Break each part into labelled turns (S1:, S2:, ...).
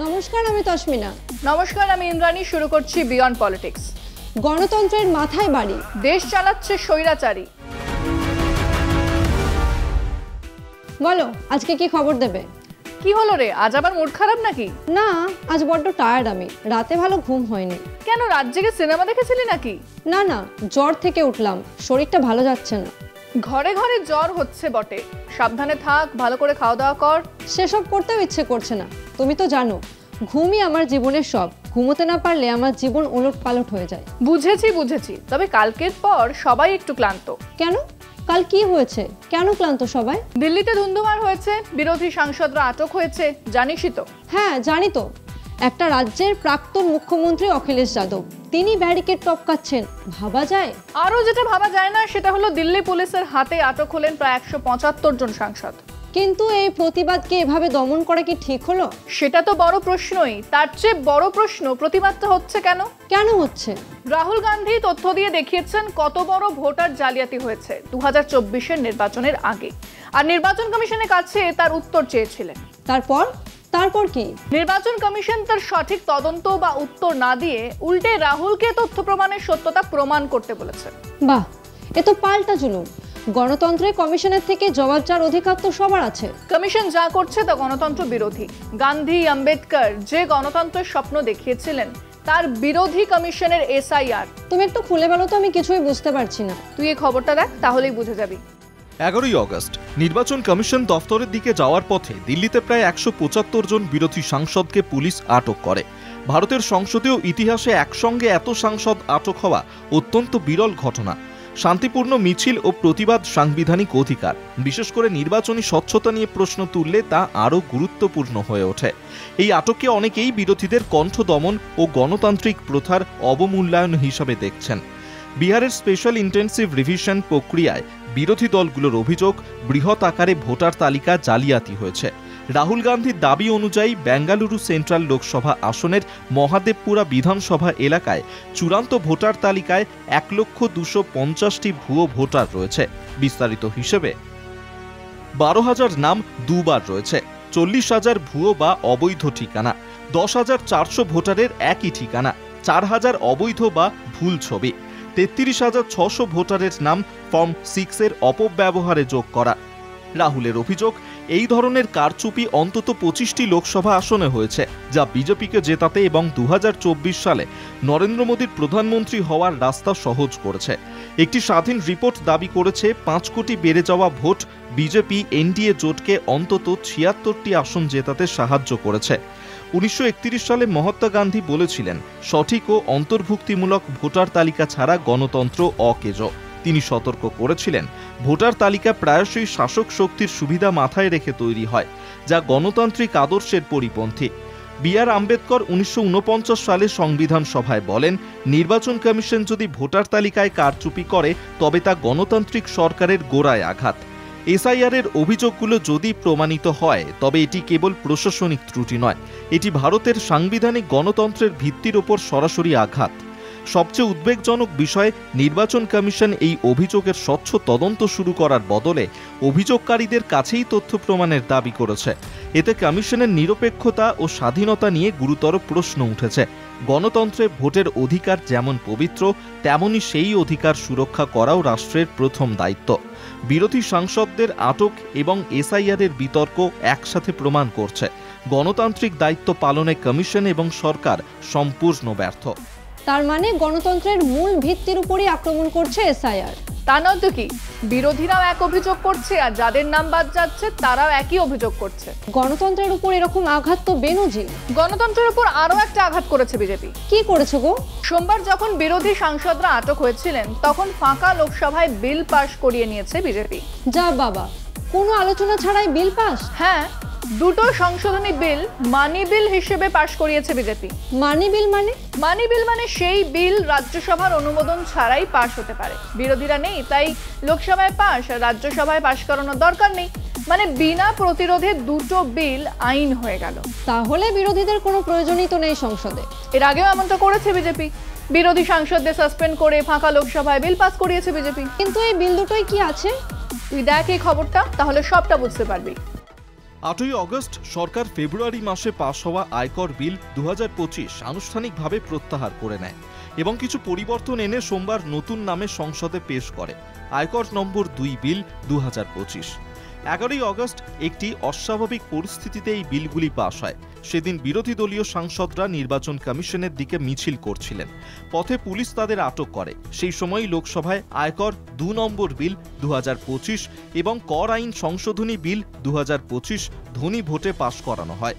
S1: নমস্কার, আমি তস্মিনা।
S2: নমস্কার, আমি ইন্দ্রাণী। শুরু করছি বিয়ন্ড পলিটিক্স।
S1: গণতন্ত্রের মাথায় বাড়ি,
S2: দেশ চালাচ্ছে স্বৈরাচারী।
S1: বলো আজকে কি খবর দেবে?
S2: কি হলো রে, আজ আবার মুড খারাপ নাকি?
S1: না, আজ বড্ড টায়ার্ড আমি, রাতে ভালো ঘুম হয়নি।
S2: কেন, রাত জেগে সিনেমা দেখেছিলি নাকি?
S1: না না, জ্বর থেকে উঠলাম, শরীরটা ভালো যাচ্ছে না।
S2: ঘরে ঘরে জ্বর হচ্ছে বটে, সাবধানে থাক, ভালো করে খাওয়া দাওয়া কর।
S1: সেসব করতেও ইচ্ছে করছে না। তুমি তো জানো ঘুমই আমার জীবনের সব। ঘুমোতে না পারলে আমার জীবন ওলট পালট হয়ে যায়।
S2: বুঝেছি, তবে কালকের পর সবাই একটু ক্লান্ত।
S1: কেন, কাল কি হয়েছে? কেন ক্লান্ত সবাই?
S2: দিল্লিতে ধুন্ধুমার হয়েছে, বিরোধী সাংসদরা আটক হয়েছে, জানিসই তো।
S1: হ্যাঁ জানি তো। একটা রাজ্যের প্রাক্তন মুখ্যমন্ত্রী অখিলেশ যাদব, তিনি ব্যারিকেড টপকাচ্ছেন, ভাবা যায়?
S2: আরও যেটা ভাবা যায় না সেটা হলো দিল্লি পুলিশের হাতে আটক হলেন প্রায় 175 জন সাংসদ।
S1: কিন্তু এই প্রতিবাদকে এভাবে দমন করা কি ঠিক হলো?
S2: সেটা তো বড় প্রশ্নই। তার চেয়ে বড় প্রশ্ন, প্রতিবাদটা হচ্ছে কেন?
S1: কেন হচ্ছে?
S2: রাহুল গান্ধী তথ্য দিয়ে দেখিয়েছেন কত বড় ভোটার জালিয়াতি হয়েছে 2024-এর নির্বাচনের আগে, আর নির্বাচন কমিশনের কাছে তার উত্তর চেয়েছিলেন।
S1: তারপর কি?
S2: নির্বাচন কমিশন তার সঠিক তদন্ত বা উত্তর না দিয়ে উল্টে রাহুলকে তথ্য প্রমাণের সত্যতা প্রমাণ করতে বলেছে।
S1: বাহ, এ তো পাল্টা জুলুম। গণতন্ত্রে কমিশনের থেকে জবাব চাওয়ার অধিকার তো সবার আছে।
S2: কমিশন যা করছে তা গণতন্ত্র বিরোধী। গান্ধী, আম্বেদকর যে গণতন্ত্রের স্বপ্ন দেখিয়েছিলেন তার বিরোধী কমিশনের এসআইআর।
S1: তুমি একটু খুলে বলো তো, আমি কিছুই বুঝতে পারছি না।
S2: তুই এই খবরটা দেখ, তাহলেই বুঝে যাবি।
S3: 11ই অগস্ট নির্বাচন কমিশন দফতরের দিকে যাওয়ার পথে দিল্লিতে প্রায় 175 জন বিরোধী সাংসদকে পুলিশ আটক করে। ভারতের সংসদীয় ইতিহাসে একসঙ্গে এত সাংসদ আটক হওয়া অত্যন্ত বিরল ঘটনা। শান্তিপূর্ণ মিছিল ও প্রতিবাদ সাংবিধানিক অধিকার, বিশেষ করে নির্বাচনী স্বচ্ছতা নিয়ে প্রশ্ন তুললে তা আরও গুরুত্বপূর্ণ হয়ে ওঠে। এই আটককে অনেকেই বিরোধীদের কণ্ঠ দমন ও গণতান্ত্রিক প্রথার অবমূল্যায়ন হিসাবে দেখছেন। বিহারের স্পেশাল ইন্টেন্সিভ রিভিশন প্রক্রিয়ায় বিরোধী দলগুলোর অভিযোগ, বৃহৎ আকারে ভোটার তালিকা জালিয়াতি হয়েছে। রাহুল গান্ধীর দাবি অনুযায়ী বেঙ্গালুরু সেন্ট্রাল লোকসভা আসনের মহাদেবপুরা বিধানসভা এলাকায় চূড়ান্ত ভোটার তালিকায় 1,250,000টি ভুয়ো ভোটার রয়েছে। বিস্তারিত হিসেবে 12,000 নাম দুবার রয়েছে, 40,000 ভুয়ো বা অবৈধ ঠিকানা, 10,400 ভোটারের একই ঠিকানা, 4,000 অবৈধ বা ভুল ছবি, 33,600 ভোটারের নাম ফর্ম 6-এর অপব্যবহারে যোগ করা। রাহুলের অভিযোগ, এই ধরনের কারচুপি অন্তত 25টি লোকসভা আসনে হয়েছে, যা বিজেপিকে জেতাতে এবং 2024 সালে নরেন্দ্র মোদীর প্রধানমন্ত্রী হওয়ার রাস্তা সহজ করেছে। একটি স্বাধীন রিপোর্ট দাবি করেছে 5 কোটি বেড়ে যাওয়া ভোট বিজেপি এনডিএ জোটকে অন্তত 76টি আসন জেতাতে সাহায্য করেছে। 1931 সালে মহাত্মা গান্ধী বলেছিলেন, সঠিক ও অন্তর্ভুক্তিমূলক ভোটার তালিকা ছাড়া গণতন্ত্র অকেজ। তিনি সতর্ক করেছিলেন, ভোটার তালিকা প্রায়শই শাসক শক্তির সুবিধা মাথায় রেখে তৈরি হয়, যা গণতান্ত্রিক আদর্শের পরিপন্থী। বি.আর. আম্বেদকর 1949 সালে সংবিধান সভায় বলেন, নির্বাচন কমিশন যদি ভোটার তালিকায় কারচুপি করে তবে তা গণতান্ত্রিক সরকারের গোড়ায় আঘাত। এসআইআর-এর অভিযোগগুলো যদি প্রমাণিত হয় তবে এটি কেবল প্রশাসনিক ত্রুটি নয়, এটি ভারতের সাংবিধানিক গণতন্ত্রের ভিত্তির ওপর সরাসরি আঘাত। সবচেয়ে উদ্বেগজনক বিষয়, নির্বাচন কমিশন এই অভিযোগের স্বচ্ছ তদন্ত শুরু করার বদলে অভিযোগকারীদের কাছেই তথ্য প্রমাণের দাবি করেছে। এতে কমিশনের নিরপেক্ষতা ও স্বাধীনতা নিয়ে গুরুতর প্রশ্ন উঠেছে। গণতন্ত্রে ভোটের অধিকার যেমন পবিত্র, তেমনি সেই অধিকার সুরক্ষা করাও রাষ্ট্রের প্রথম দায়িত্ব। বিরোধী সাংসদদের আটক এবং এসআইআর-এর বিতর্ক একসাথে প্রমাণ করছে গণতান্ত্রিক দায়িত্ব পালনে কমিশন এবং সরকার সম্পূর্ণ ব্যর্থ।
S1: তার মানে গণতন্ত্রের মূল ভিত্তির উপরই আক্রমণ করছে এসআইআর।
S2: তা নয় তো কি, বিরোধীরাও এক অভিযোগ করছে আর যাদের নাম বাদ যাচ্ছে তারাও একই অভিযোগ করছে।
S1: গণতন্ত্রের উপর এরকম আঘাত তো বেনজির।
S2: গণতন্ত্রের উপর আরো একটা আঘাত করেছে বিজেপি।
S1: কি করেছে গো?
S2: সোমবার যখন বিরোধী সাংসদরা আটক হয়েছিলেন তখন ফাঁকা লোকসভায় বিল পাশ করিয়ে নিয়েছে বিজেপি।
S1: যা বাবা, কোনো আলোচনা ছাড়াই বিল পাস?
S2: হ্যাঁ, দুটো সংশোধনী বিল মানি বিল হিসেবে পাশ করিয়েছে বিজেপি।
S1: মানি বিল মানে?
S2: মানি বিল মানে সেই বিল রাজ্যসভার অনুমোদন ছাড়াই পাশ হতে পারে। বিরোধীরা নেই তাই লোকসভায় পাশ, আর রাজ্যসভায় পাশ করানোর দরকার নেই, মানে বিনা প্রতিরোধে দুটো বিল আইন হয়ে গেল।
S1: তাহলে বিরোধীদের কোনো প্রয়োজনই তো নেই সংসদে।
S2: এর আগেও এমনটা করেছে বিজেপি, বিরোধী সাংসদদের সাসপেন্ড করে ফাঁকা লোকসভায় বিল পাস করিয়েছে বিজেপি।
S1: কিন্তু এই বিল দুটোই কি আছে?
S2: তুই দেখ এই খবরটা, তাহলে সবটা বুঝতে পারবি।
S3: 8ই অগস্ট সরকার ফেব্রুয়ারি মাসে পাশ হওয়া আয়কর বিল 2025 আনুষ্ঠানিকভাবে প্রত্যাহার করে নেয় এবং কিছু পরিবর্তন এনে সোমবার নতুন নামে সংসদে পেশ করে আয়কর নম্বর 2 বিল 2025। 11ই অগস্ট একটি অস্বাভাবিক পরিস্থিতিতে এই বিলগুলি পাশ হয়। সেদিন বিরোধী দলীয় সাংসদরা নির্বাচন কমিশনের দিকে মিছিল করছিলেন। পথে পুলিশ তাদের আটক করে। সেই সময় লোকসভায় আয়কর 2 নম্বর বিল 2025 এবং কর আইন সংশোধনী বিল 2025 ধ্বনি ভোটে পাশ করানো হয়।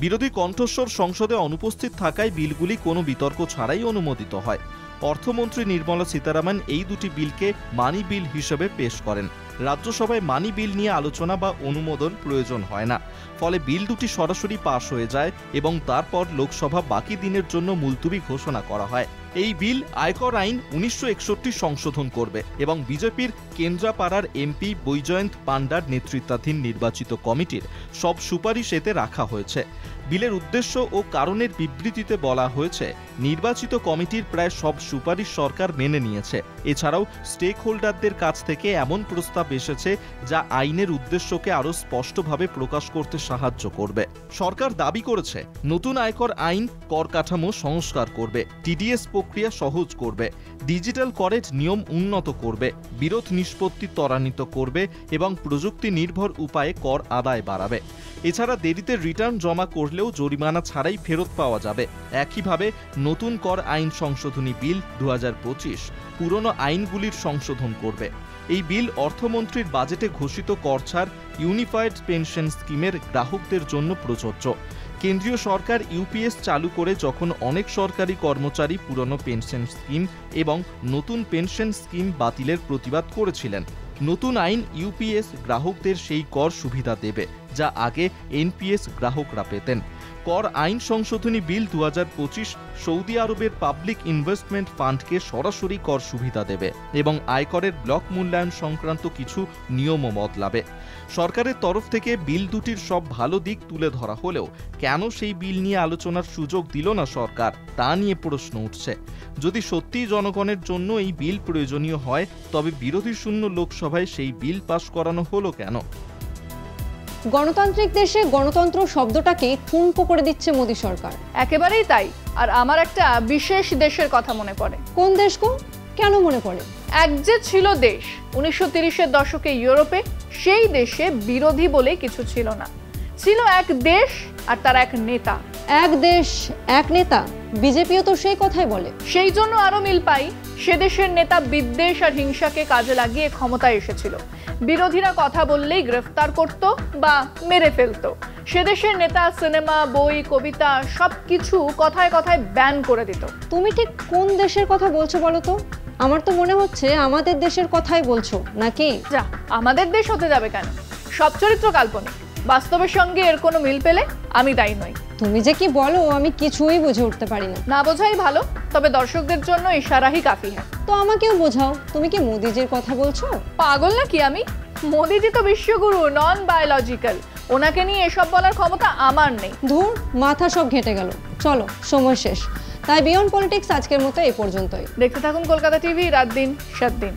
S3: বিরোধী কণ্ঠস্বর সংসদে অনুপস্থিত থাকায় বিলগুলি কোনো বিতর্ক ছাড়াই অনুমোদিত হয়। অর্থমন্ত্রী নির্মলা সীতারামন এই দুটি বিলকে মানি বিল হিসেবে পেশ করেন। রাজ্যসভায় মানি বিল নিয়ে আলোচনা বা অনুমোদন প্রয়োজন হয় না, ফলে বিল দুটি সরাসরি পাশ হয়ে যায় এবং তারপর লোকসভা বাকি দিনের জন্য মুলতুবি ঘোষণা করা হয়। এই বিল আয়কর আইন 1961 সংশোধন করবে এবং বিজেপির কেন্দ্রাপাড়ার এমপি বৈজয়ন্ত পান্ডার নেতৃত্বাধীন নির্বাচিত কমিটির সব সুপারিশ এতে রাখা হয়েছে। বিলের উদ্দেশ্য ও কারণের বিবৃতিতে বলা হয়েছে, নির্বাচিত কমিটির প্রায় সব সুপারিশ সরকার মেনে নিয়েছে। এছাড়াও স্টেক হোল্ডারদের কাছ থেকে এমন প্রস্তাব এসেছে যা আইনের উদ্দেশ্যকে আরও স্পষ্টভাবে প্রকাশ করতে সাহায্য করবে। সরকার দাবি করেছে, নতুন আয়কর আইন কর কাঠামো সংস্কার করবে, টিডিএস প্রক্রিয়া সহজ করবে, ডিজিটাল করের নিয়ম উন্নত করবে, বিরোধ নিষ্পত্তি ত্বরান্বিত করবে এবং প্রযুক্তি নির্ভর উপায়ে কর আদায় বাড়াবে। এছাড়া দেরিতে রিটার্ন জমা করলেও জরিমানা ছাড়াই ফেরত পাওয়া যাবে। একইভাবে নতুন কর আইন সংশোধনী বিল 2025 পুরনো আইনগুলির সংশোধন করবে। এই বিল অর্থমন্ত্রীর বাজেটে ঘোষিত কর ছাড় ইউনিফাইড পেনশন স্কিমের গ্রাহকদের জন্য প্রযোজ্য। কেন্দ্রীয় সরকার ইউপিএস চালু করে যখন অনেক সরকারি কর্মচারী পুরনো পেনশন স্কিম এবং নতুন পেনশন স্কিম বাতিলের প্রতিবাদ করেছিলেন। নতুন আইন ইউপিএস গ্রাহকদের সেই কর সুবিধা দেবে যা আগে এনপিএস গ্রাহকরা পেতেন। কর আইন সংশোধনী বিল 2025 সৌদি আরবের পাবলিক ইনভেস্টমেন্ট ফান্ডকে সরাসরি কর সুবিধা দেবে এবং আয়করের ব্লক মূল্যায়ন সংক্রান্ত কিছু নিয়মও বদলাবে। সরকারের তরফ থেকে বিল দুটির সব ভালো দিক তুলে ধরা হলেও কেন সেই বিল নিয়ে আলোচনার সুযোগ দিল না সরকার, তা নিয়ে প্রশ্ন উঠছে। যদি সত্যিই জনগণের জন্য এই বিল প্রয়োজনীয় হয়, তবে বিরোধী শূন্য লোকসভায় সেই বিল পাশ করানো হলো কেন?
S1: গণতান্ত্রিক দেশে গণতন্ত্র শব্দটাকে ঠুনকো করে দিচ্ছে মোদী সরকার।
S2: একেবারেই তাই। আর আমার একটা বিশেষ দেশের কথা মনে পড়ে।
S1: কোন দেশ গো? কেন মনে পড়ে?
S2: এক যে ছিল দেশ 1930-এর দশকে ইউরোপে, সেই দেশে বিরোধী বলে কিছু ছিল না। ছিল এক দেশ আর তার এক নেতা।
S1: এক দেশ এক নেতা, বিজেপিও তো সেই কথাই বলে।
S2: সেই জন্য আরো মিল পাই, সে দেশের নেতা বিদ্বেষ আর হিংসাকে কাজে লাগিয়ে ক্ষমতায় এসেছিল। বিরোধীরা কথা বললেই গ্রেফতার করত বা মেরে ফেলত। সে দেশের নেতা সিনেমা, বই, কবিতা সবকিছু কথায় কথায় ব্যান করে দিত।
S1: তুমি ঠিক কোন দেশের কথা বলছো বলো তো? আমার তো মনে হচ্ছে আমাদের দেশের কথাই বলছো নাকি?
S2: যা, আমাদের দেশ হতে যাবে কেন? সব চরিত্র কাল্পনিক, বাস্তবের সঙ্গে এর কোনো মিল পেলে আমি দায়ী নই।
S1: তুমি যে কি বলো আমি কিছুই বুঝে উঠতে পারি না।
S2: না বোঝাই ভালো, তবে দর্শকদের জন্য ইশারাই কাফি হ্যাঁ।
S1: তো আমাকেও বোঝাও, তুমি কি মোদিজির কথা বলছো?
S2: পাগল নাকি আমি? মোদিজি তো বিশ্বগুরু, নন বায়োলজিক্যাল। ওনাকে নিয়ে এসব বলার ক্ষমতা আমার নেই।
S1: ধুর, মাথা সব ঘেটে গেল। চলো, সময় শেষ। তাই বিয়ন্ড পলিটিক্স আজকের মতো এই পর্যন্তই।
S2: দেখতে থাকুন কলকাতা টিভি, রাত দিন 7 দিন।